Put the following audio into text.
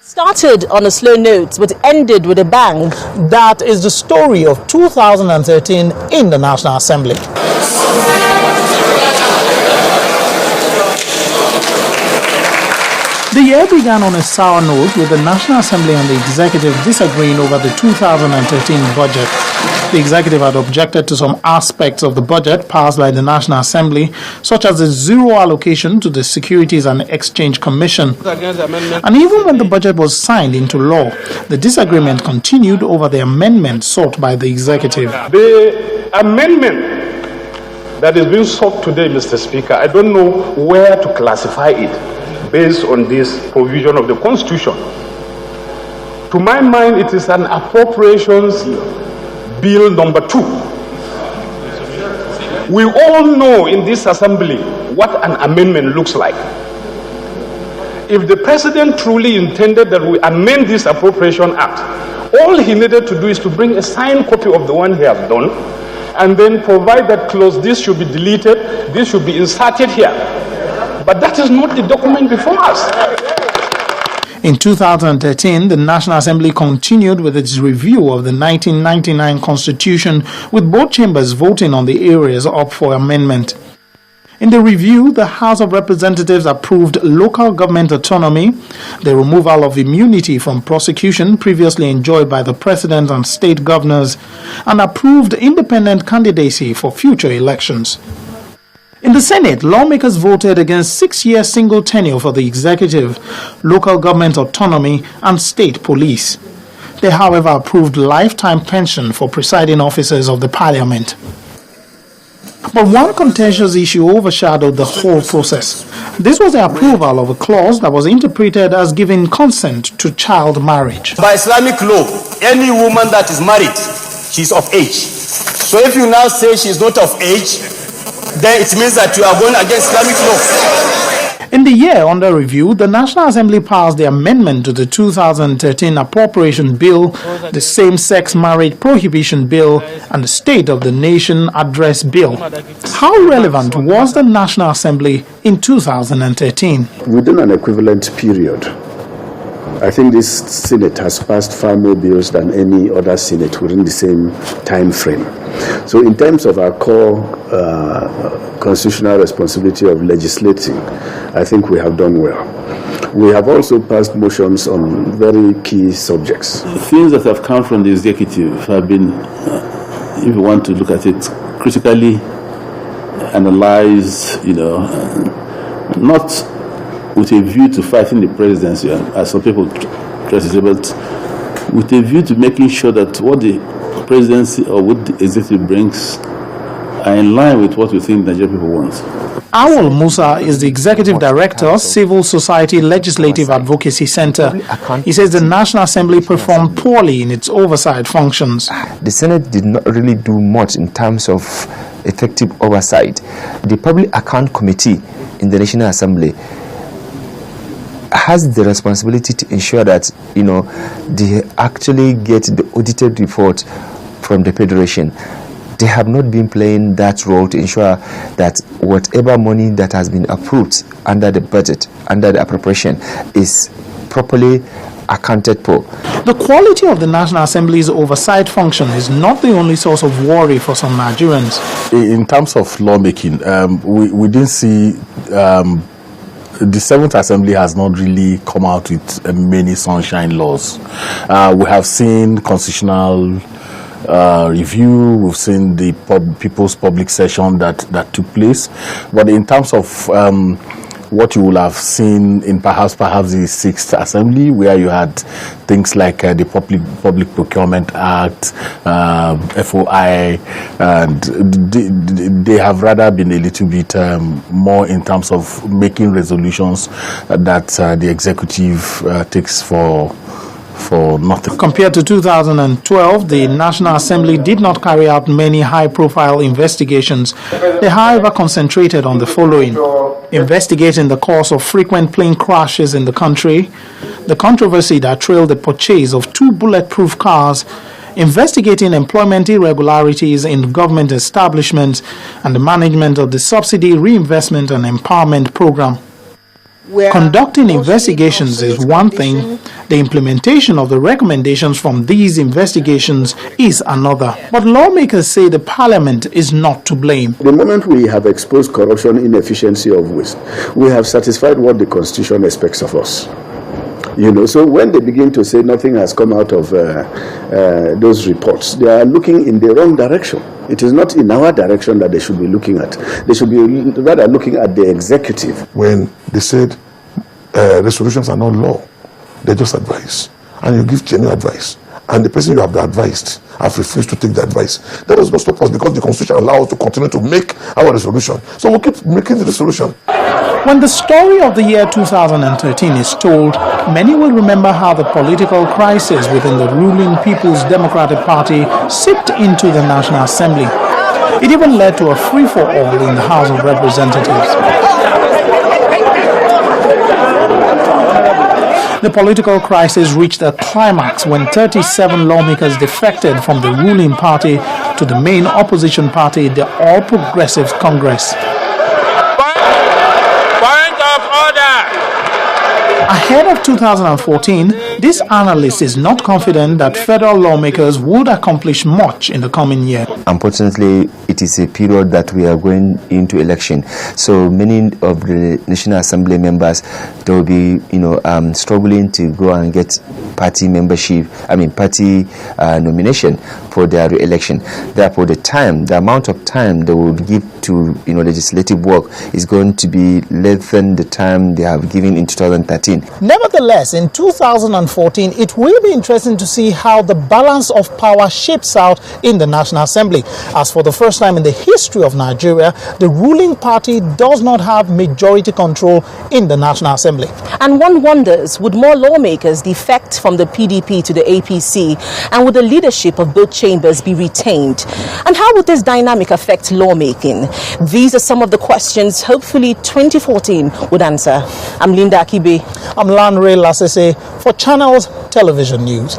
Started on a slow note but ended with a bang. That is the story of 2013 in the National Assembly. The year began on a sour note with the National Assembly and the Executive disagreeing over the 2013 budget. The Executive had objected to some aspects of the budget passed by the National Assembly, such as the zero allocation to the Securities and Exchange Commission. And even when the budget was signed into law, the disagreement continued over the amendment sought by the Executive. The amendment that is being sought today, Mr. Speaker, I don't know where to classify it based on this provision of the Constitution. To my mind, it is an appropriations bill number 2. We all know in this assembly what an amendment looks like. If the president truly intended that we amend this Appropriation Act, all he needed to do is to bring a signed copy of the one he has done and then provide that clause, this should be deleted, this should be inserted here. But that is not the document before us. In 2013, the National Assembly continued with its review of the 1999 Constitution, with both chambers voting on the areas up for amendment. In the review, the House of Representatives approved local government autonomy, the removal of immunity from prosecution previously enjoyed by the President and state governors, and approved independent candidacy for future elections. In the Senate, lawmakers voted against 6-year single tenure for the executive, local government autonomy, and state police. They, however, approved lifetime pension for presiding officers of the parliament. But one contentious issue overshadowed the whole process. This was the approval of a clause that was interpreted as giving consent to child marriage. By Islamic law, any woman that is married, she's of age. So if you now say she's not of age, then it means that you are going against Islamic law. In the year under review, the National Assembly passed the amendment to the 2013 Appropriation Bill, the Same-Sex Marriage Prohibition Bill, and the State of the Nation Address Bill. How relevant was the National Assembly in 2013? Within an equivalent period, I think this Senate has passed far more bills than any other Senate within the same time frame. So in terms of our core constitutional responsibility of legislating, I think we have done well. We have also passed motions on very key subjects. Things that have come from the executive have been, if you want to look at it, critically analyzed, not with a view to fighting the presidency, as some people try to say, but with a view to making sure that what the presidency or what the executive brings are in line with what we think Nigerian people want. Awal Musa is the Executive Director, Civil Society Legislative Advocacy Center. He says the National Assembly performed poorly in its oversight functions. The Senate did not really do much in terms of effective oversight. The Public Account Committee in the National Assembly has the responsibility to ensure that they actually get the audited report from the Federation. They have not been playing that role to ensure that whatever money that has been approved under the budget, under the appropriation, is properly accounted for. The quality of the National Assembly's oversight function is not the only source of worry for some Nigerians. In terms of lawmaking, we didn't see the 7th Assembly has not really come out with many sunshine laws. We have seen constitutional review, we've seen the People's Public Session that took place, but in terms of what you will have seen in perhaps the 6th Assembly, where you had things like the Public Procurement Act, FOI, and they have rather been a little bit more in terms of making resolutions that the executive takes for nothing. Compared to 2012, the National Assembly did not carry out many high-profile investigations. They, however, concentrated on the following: investigating the cause of frequent plane crashes in the country, the controversy that trailed the purchase of 2 bulletproof cars, investigating employment irregularities in government establishments, and the management of the Subsidy Reinvestment and Empowerment Program. Conducting investigations is one thing, The implementation of the recommendations from these investigations is another. But lawmakers say the parliament is not to blame. The moment we have exposed corruption, inefficiency of waste, we have satisfied what the Constitution expects of us. So when they begin to say nothing has come out of those reports, they are looking in the wrong direction. It is not in our direction that they should be looking at. They should be rather looking at the executive. When they said resolutions are not law, they're just advice. And you give genuine advice. And the person you have advised have refused to take the advice. That does not stop us because the Constitution allows us to continue to make our resolution. So we'll keep making the resolution. When the story of the year 2013 is told, many will remember how the political crisis within the ruling People's Democratic Party seeped into the National Assembly. It even led to a free-for-all in the House of Representatives. The political crisis reached a climax when 37 lawmakers defected from the ruling party to the main opposition party, the All Progressives Congress. Ahead of 2014, this analyst is not confident that federal lawmakers would accomplish much in the coming year. Unfortunately, it is a period that we are going into election. So many of the National Assembly members, they will be, struggling to go and get party membership, party nomination for their re-election. Therefore, the amount of time they would give to, legislative work is going to be less than the time they have given in 2013. Nevertheless, in 2014, it will be interesting to see how the balance of power shapes out in the National Assembly. As for the first time in the history of Nigeria, the ruling party does not have majority control in the National Assembly. And one wonders, would more lawmakers defect from the PDP to the APC, and would the leadership of both chambers be retained? And how would this dynamic affect lawmaking? These are some of the questions hopefully 2014 would answer. I'm Linda Akibe. I'm Lanre Lasese for Channels Television News.